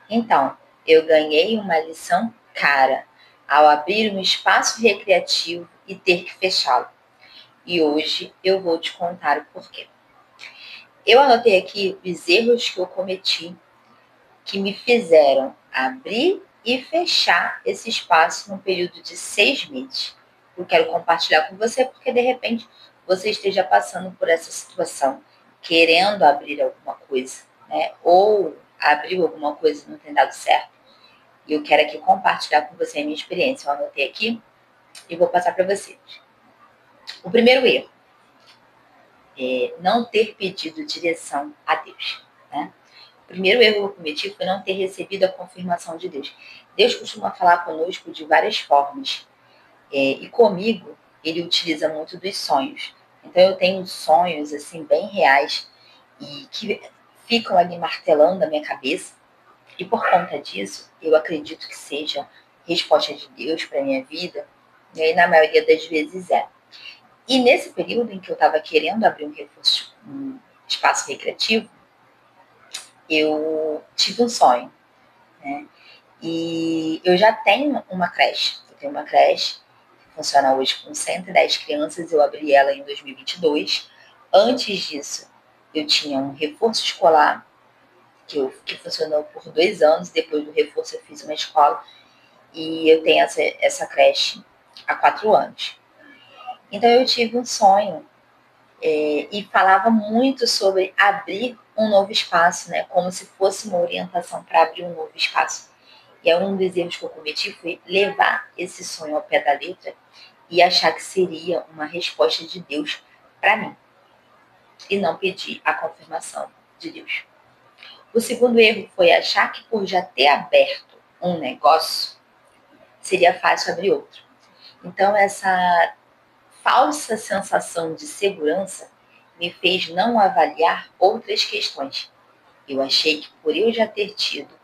Então, eu ganhei uma lição cara ao abrir um espaço recreativo e ter que fechá-lo. E hoje eu vou te contar o porquê. Eu anotei aqui os erros que eu cometi que me fizeram abrir e fechar esse espaço num período de 6 meses. Eu quero compartilhar com você porque, de repente, você esteja passando por essa situação, querendo abrir alguma coisa, né? Ou abriu alguma coisa e não tem dado certo. E eu quero aqui compartilhar com você a minha experiência. Eu anotei aqui e vou passar para vocês. O primeiro erro é não ter pedido direção a Deus, né? O primeiro erro que eu cometi foi não ter recebido a confirmação de Deus. Deus costuma falar conosco de várias formas. E comigo, ele utiliza muito dos sonhos. Então, eu tenho sonhos, assim, bem reais e que ficam ali martelando na minha cabeça. E por conta disso, eu acredito que seja resposta de Deus para a minha vida. E na maioria das vezes é. E nesse período em que eu estava querendo abrir um espaço recreativo, eu tive um sonho, né? E eu já tenho uma creche. Eu tenho uma creche que funciona hoje com 110 crianças. Eu abri ela em 2022. Antes disso, eu tinha um reforço escolar que funcionou por 2 anos. Depois do reforço, eu fiz uma escola. E eu tenho essa creche há 4 anos. Então, eu tive um sonho e falava muito sobre abrir um novo espaço, né? Como se fosse uma orientação para abrir um novo espaço. E um dos erros que eu cometi foi levar esse sonho ao pé da letra e achar que seria uma resposta de Deus para mim. E não pedir a confirmação de Deus. O segundo erro foi achar que por já ter aberto um negócio, seria fácil abrir outro. Então, essa falsa sensação de segurança me fez não avaliar outras questões. Eu achei que por eu já ter tido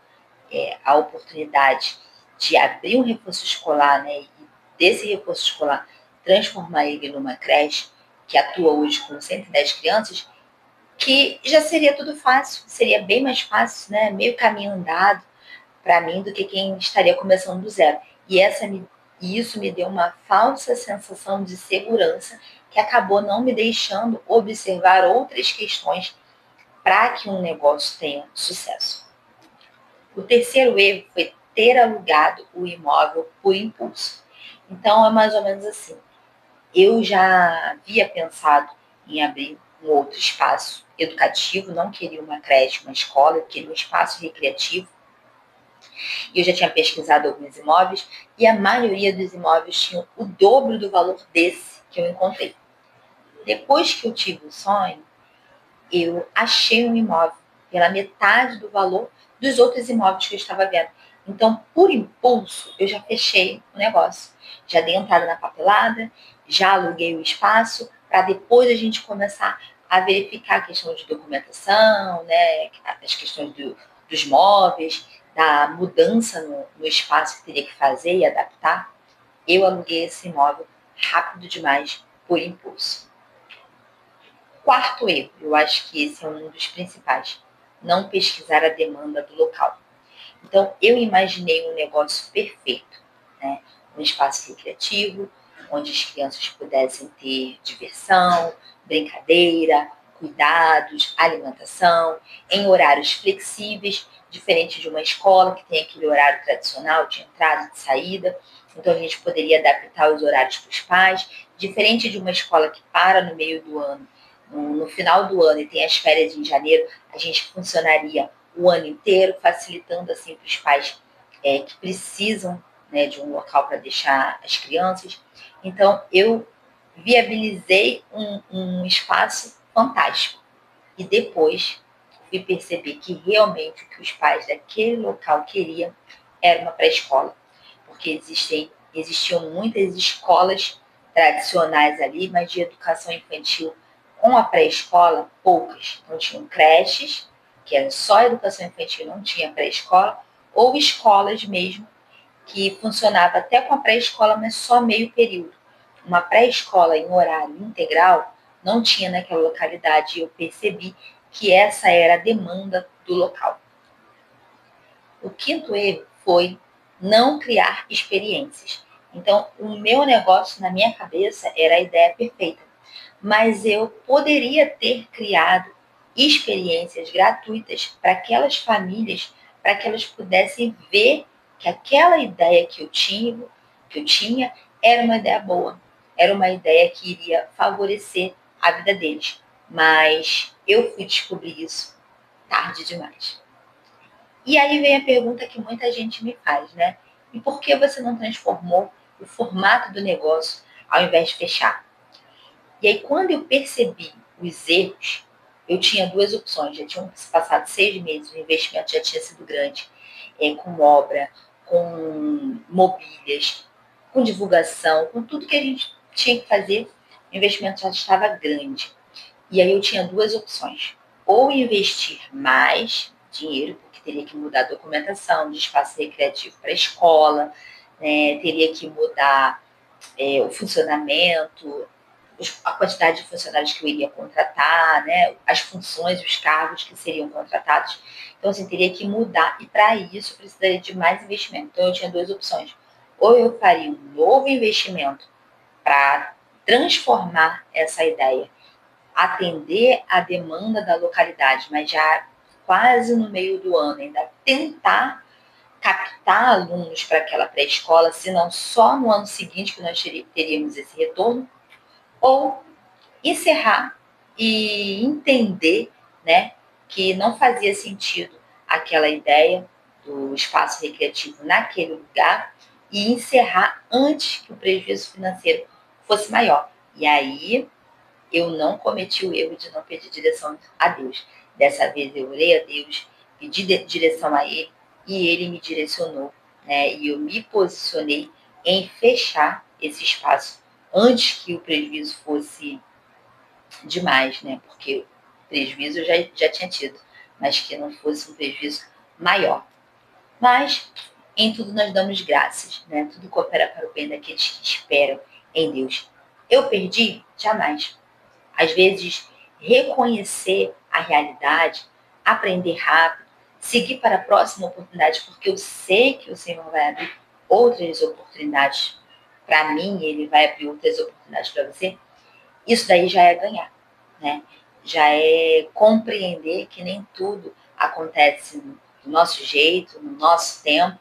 a oportunidade de abrir um reforço escolar, né, e desse reforço escolar transformar ele numa creche que atua hoje com 110 crianças, que já seria tudo fácil, seria bem mais fácil, né, meio caminho andado para mim do que quem estaria começando do zero. E isso me deu uma falsa sensação de segurança que acabou não me deixando observar outras questões para que um negócio tenha sucesso. O terceiro erro foi ter alugado o imóvel por impulso. Então, é mais ou menos assim. Eu já havia pensado em abrir um outro espaço educativo, não queria uma creche, uma escola, eu queria um espaço recreativo. E eu já tinha pesquisado alguns imóveis e a maioria dos imóveis tinham o dobro do valor desse que eu encontrei. Depois que eu tive o sonho, eu achei um imóvel pela metade do valor dos outros imóveis que eu estava vendo. Então, por impulso, eu já fechei o negócio. Já dei entrada na papelada, já aluguei o espaço, para depois a gente começar a verificar a questão de documentação, né, as questões dos móveis, da mudança no espaço que teria que fazer e adaptar. Eu aluguei esse imóvel rápido demais por impulso. Quarto erro, eu acho que esse é um dos principais, não pesquisar a demanda do local. Então, eu imaginei um negócio perfeito, né? Um espaço recreativo, onde as crianças pudessem ter diversão, brincadeira, cuidados, alimentação, em horários flexíveis, diferente de uma escola que tem aquele horário tradicional de entrada e de saída. Então, a gente poderia adaptar os horários para os pais, diferente de uma escola que para no meio do ano, no final do ano e tem as férias em janeiro, a gente funcionaria o ano inteiro, facilitando assim para os pais que precisam, né, de um local para deixar as crianças. Então, eu viabilizei um espaço fantástico. E depois fui perceber que realmente o que os pais daquele local queriam era uma pré-escola. Porque existiam muitas escolas tradicionais ali, mas de educação infantil com a pré-escola, poucas. Então, tinham creches, que era só educação infantil, não tinha pré-escola, ou escolas mesmo, que funcionava até com a pré-escola, mas só meio período. Uma pré-escola em horário integral não tinha naquela localidade e eu percebi que essa era a demanda do local. O quinto erro foi não criar experiências. Então, o meu negócio na minha cabeça era a ideia perfeita, mas eu poderia ter criado experiências gratuitas para aquelas famílias, para que elas pudessem ver que aquela ideia que eu tinha era uma ideia boa, era uma ideia que iria favorecer a vida deles. Mas eu fui descobrir isso tarde demais. E aí vem a pergunta que muita gente me faz, né? E por que você não transformou o formato do negócio ao invés de fechar? E aí, quando eu percebi os erros, eu tinha duas opções. Já tinham se passado 6 meses, o investimento já tinha sido grande, com obra, com mobílias, com divulgação, com tudo que a gente tinha que fazer, o investimento já estava grande. E aí eu tinha duas opções. Ou investir mais dinheiro, porque teria que mudar a documentação de espaço recreativo para a escola, né? Teria que mudar o funcionamento, a quantidade de funcionários que eu iria contratar, né? As funções, os cargos que seriam contratados. Então, assim, teria que mudar. E para isso, eu precisaria de mais investimento. Então, eu tinha duas opções. Ou eu faria um novo investimento para transformar essa ideia, atender a demanda da localidade, mas já quase no meio do ano, ainda tentar captar alunos para aquela pré-escola, se não só no ano seguinte que nós teríamos esse retorno, ou encerrar e entender, né, que não fazia sentido aquela ideia do espaço recreativo naquele lugar e encerrar antes que o prejuízo financeiro fosse maior. E aí eu não cometi o erro de não pedir direção a Deus. Dessa vez eu orei a Deus, pedi direção a Ele e Ele me direcionou, né? E eu me posicionei em fechar esse espaço antes que o prejuízo fosse demais, né? Porque o prejuízo eu já tinha tido, mas que não fosse um prejuízo maior. Mas em tudo nós damos graças, né? Tudo coopera para o bem daqueles que esperam em Deus. Eu perdi? Jamais. Às vezes, reconhecer a realidade, aprender rápido, seguir para a próxima oportunidade, porque eu sei que o Senhor vai abrir outras oportunidades para mim, Ele vai abrir outras oportunidades para você. Isso daí já é ganhar, né? Já é compreender que nem tudo acontece do nosso jeito, no nosso tempo,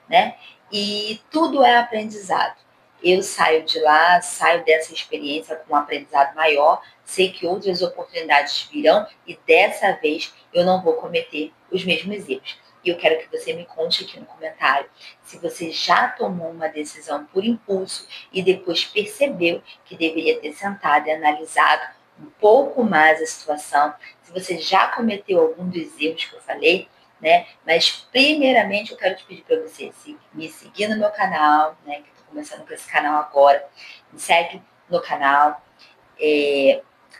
né? E tudo é aprendizado. Eu saio de lá, saio dessa experiência com um aprendizado maior, sei que outras oportunidades virão e dessa vez eu não vou cometer os mesmos erros. E eu quero que você me conte aqui no comentário se você já tomou uma decisão por impulso e depois percebeu que deveria ter sentado e analisado um pouco mais a situação, se você já cometeu algum dos erros que eu falei, né? Mas primeiramente eu quero te pedir para você me seguir no meu canal, né? Que eu estou começando com esse canal agora. Me segue no canal,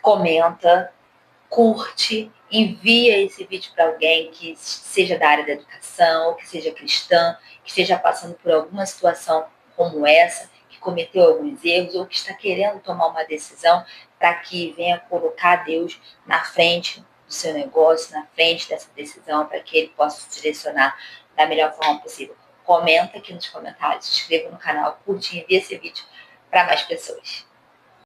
comenta, curte, envia esse vídeo para alguém que seja da área da educação, ou que seja cristã, que esteja passando por alguma situação como essa, que cometeu alguns erros ou que está querendo tomar uma decisão para que venha colocar Deus na frente do seu negócio, na frente dessa decisão, para que ele possa te direcionar da melhor forma possível. Comenta aqui nos comentários, se inscreva no canal, curte e envia esse vídeo para mais pessoas.